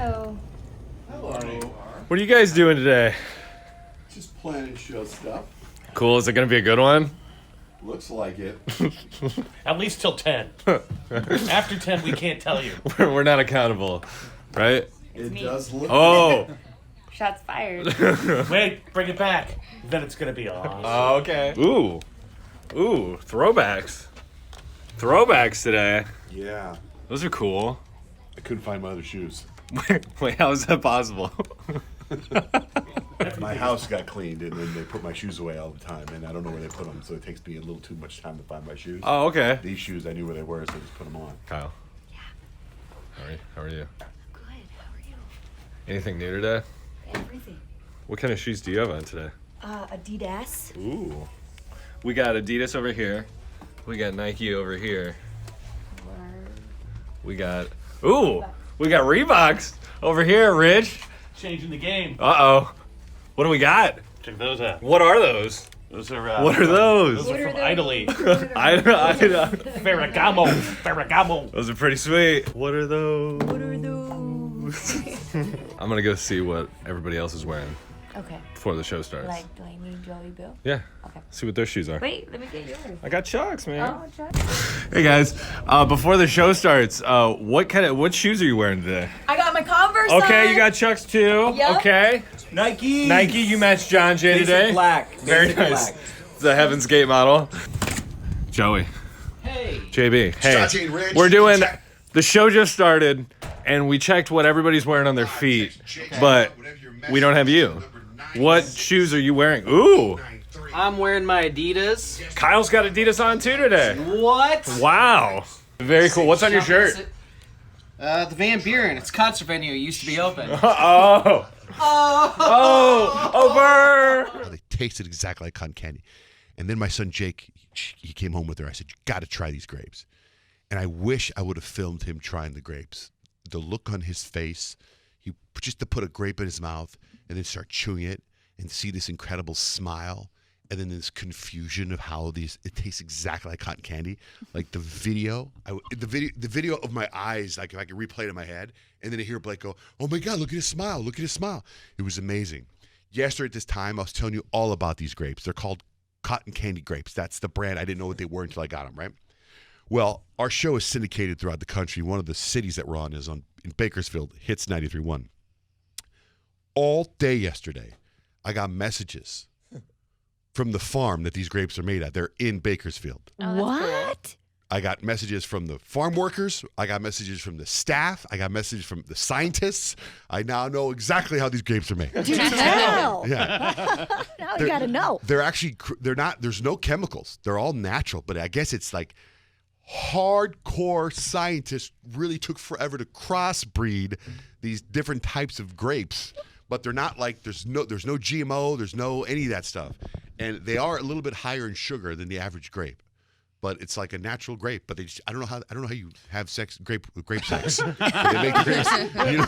Hello. Hello. What are you guys doing today? Just planning show stuff. Cool. Is it going to be a good one? Looks like it. At least till 10. After 10, we can't tell you. We're not accountable, right? It me. does look. Oh. Shots fired. Wait, bring it back. Then it's going to be awesome. Oh, okay. Ooh. Throwbacks. Throwbacks today. Yeah. Those are cool. I couldn't find my other shoes. Wait, how is that possible? My house got cleaned and then they put my shoes away all the time, and I don't know where they put them, so it takes me a little too much time to find my shoes. Oh, okay. These shoes, I knew where they were, so I just put them on. Kyle. Yeah. How are you? Good. How are you? Anything new today? Everything. What kind of shoes do you have on today? Adidas. Ooh. We got Adidas over here. We got Nike over here. We got Reeboks over here, Rich. Changing the game. Uh-oh. What do we got? Check those out. What are those? Those are. What are those? Those are from Italy. Ferragamo. Ferragamo. Those are pretty sweet. What are those? What are those? I'm gonna go see what everybody else is wearing Okay. before the show starts. Like, do I need Joey Bill? Yeah. Okay. See what their shoes are. Wait, let me get yours. I got Chucks, man. Oh, Chuck. Hey guys, before the show starts, what shoes are you wearing today? I got my Converse Okay, on. you got Chucks too. Yep. Okay. Nike, You matched John Jay basic today. black. Very Basic nice. black. The Heaven's Gate model. Joey. Hey. JB. Hey. Johnny and Rich. We're doing. The show just started, and we checked what everybody's wearing on their feet, but we don't have you. What shoes are you wearing? Ooh. I'm wearing my Adidas. Kyle's got Adidas on too today. What? Wow. Very cool. What's on your shirt? The Van Buren. It's a concert venue. It used to be open. Oh. Over. They tasted exactly like cotton candy. And then my son Jake, he came home with her. I said, "You got to try these grapes." And I wish I would have filmed him trying the grapes. The look on his face, just to put a grape in his mouth and then start chewing it and see this incredible smile and then this confusion of how it tastes exactly like cotton candy. Like the video of my eyes, like if I could replay it in my head, and then I hear Blake go, "Oh my God, look at his smile, look at his smile." It was amazing. Yesterday at this time, I was telling you all about these grapes. They're called cotton candy grapes. That's the brand. I didn't know what they were until I got them, right? Well, our show is syndicated throughout the country. One of the cities that we're on is in Bakersfield, Hits 93.1. All day yesterday, I got messages from the farm that these grapes are made at. They're in Bakersfield. What? I got messages from the farm workers. I got messages from the staff. I got messages from the scientists. I now know exactly how these grapes are made. Do tell. Yeah. Now you gotta know. They're not, there's no chemicals. They're all natural, but I guess it's like hardcore scientists really took forever to crossbreed these different types of grapes. But they're not like there's no GMO, there's no any of that stuff, and they are a little bit higher in sugar than the average grape. But it's like a natural grape. But I don't know how you have grape sex. They make the grapes. You know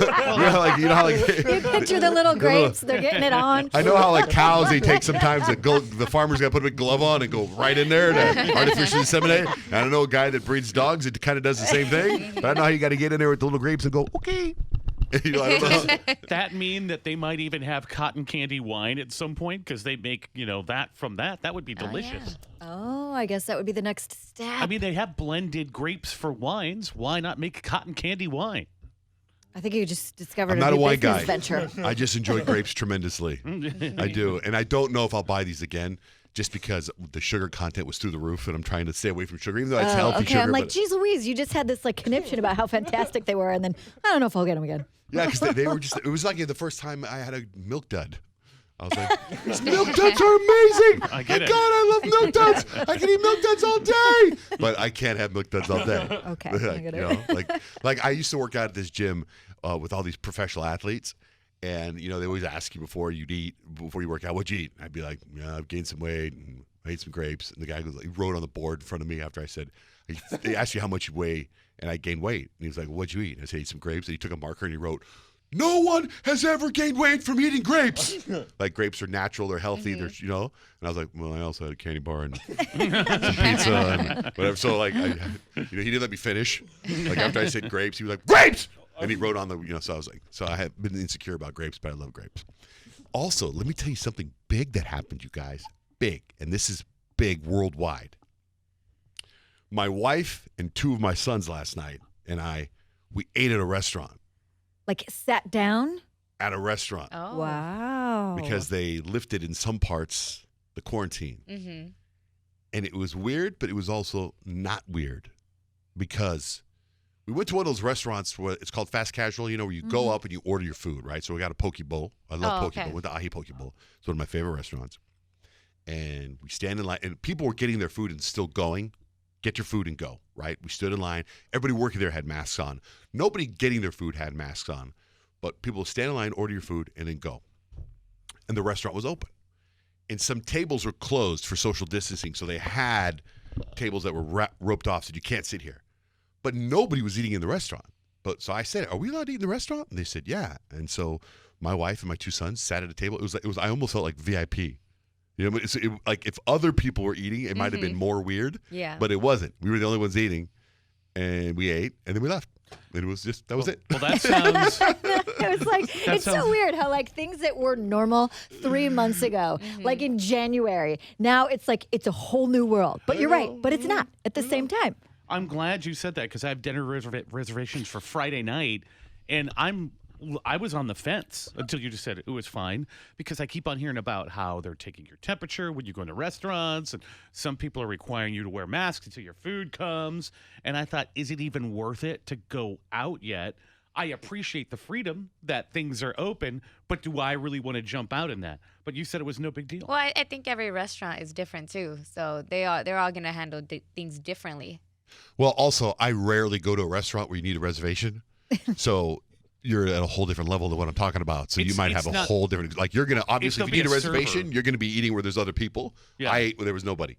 how You picture the little grapes. They're getting it on. I know how like cows they take sometimes the farmer's got to put a big glove on and go right in there to artificially inseminate. I don't know a guy that breeds dogs. It kind of does the same thing. But I know how you got to get in there with the little grapes and go okay. I don't know. That mean that they might even have cotton candy wine at some point because they make, that from that. That would be delicious. Oh, I guess that would be the next step. I mean, they have blended grapes for wines. Why not make cotton candy wine? I think you just discovered I'm not a new wine business guy. venture. I just enjoy grapes tremendously. I do. And I don't know if I'll buy these again just because the sugar content was through the roof and I'm trying to stay away from sugar, even though it's healthy okay, sugar. I'm like, geez Louise, you just had this like conniption about how fantastic they were, and then I don't know if I'll get them again. Yeah, because they were just, it was like the first time I had a milk dud. I was like, these milk duds are amazing. I get it. God, I love milk duds. I can eat milk duds all day. But I can't have milk duds all day. Okay, I Like, get you it. know, like I used to work out at this gym with all these professional athletes. And, they always ask you before you work out, what'd you eat? I'd be like, yeah, I've gained some weight and I ate some grapes. And the guy goes, he wrote on the board in front of me after I said, they asked you how much you weigh, and I gained weight. And he was like, what'd you eat? And I said, I ate some grapes. And he took a marker and he wrote, no one has ever gained weight from eating grapes. Like grapes are natural, they're healthy, they're And I was like, well, I also had a candy bar and some pizza and whatever. So like, he didn't let me finish. Like after I said grapes, he was like, grapes. And he wrote on the, so I was like, so I have been insecure about grapes, but I love grapes. Also, let me tell you something big that happened, you guys. Big. And this is big worldwide. My wife and 2 of my sons last night and we ate at a restaurant. Like sat down? At a restaurant. Oh. Wow. Because they lifted in some parts the quarantine. Mm-hmm. And it was weird, but it was also not weird because we went to one of those restaurants where it's called fast casual, where you go up and you order your food, right? So we got a poke bowl. I love poke bowl. With the ahi poke bowl. It's one of my favorite restaurants. And we stand in line, and people were getting their food and still going. Get your food and go, right? We stood in line. Everybody working there had masks on. Nobody getting their food had masks on. But people stand in line, order your food, and then go. And the restaurant was open. And some tables were closed for social distancing, so they had tables that were roped off, so you can't sit here. But nobody was eating in the restaurant. So I said, "Are we allowed to eat in the restaurant?" And they said, "Yeah." And so my wife and my 2 sons sat at a table. It was. I almost felt like VIP. Like if other people were eating, it might have been more weird. Yeah. But it wasn't. We were the only ones eating, and we ate, and then we left. And it was just that was it. Well, that sounds. It was like, it's so weird how like things that were normal 3 months ago, like in January, now it's like it's a whole new world. But you're right, but it's not at the same time. I'm glad you said that because I have dinner reservations for Friday night, and I was on the fence until you just said it was fine because I keep on hearing about how they're taking your temperature when you go into restaurants, and some people are requiring you to wear masks until your food comes. And I thought, is it even worth it to go out yet? I appreciate the freedom that things are open, but do I really want to jump out in that? But you said it was no big deal. Well, I think every restaurant is different too, so they're all gonna handle things differently. Well, also, I rarely go to a restaurant where you need a reservation. So you're at a whole different level than what I'm talking about. So you might have a whole different, like you're going to, obviously, if you need a reservation, you're going to be eating where there's other people. Yeah. I ate where there was nobody.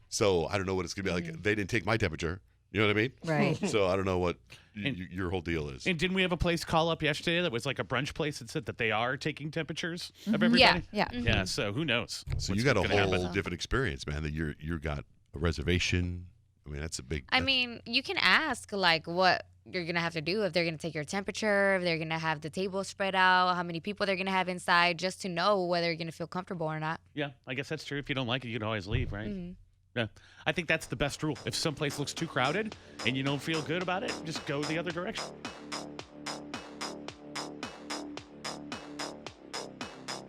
So I don't know what it's going to be like. They didn't take my temperature. You know what I mean? Right. So I don't know what your whole deal is. And didn't we have a place call up yesterday that was like a brunch place that said that they are taking temperatures of everybody? Yeah. Yeah, so who knows? So you got a whole different experience, man, that you got a reservation. I mean, that's a big... I mean, you can ask, like, what you're going to have to do, if they're going to take your temperature, if they're going to have the table spread out, how many people they're going to have inside, just to know whether you're going to feel comfortable or not. Yeah, I guess that's true. If you don't like it, you can always leave, right? Yeah, I think that's the best rule. If someplace looks too crowded and you don't feel good about it, just go the other direction.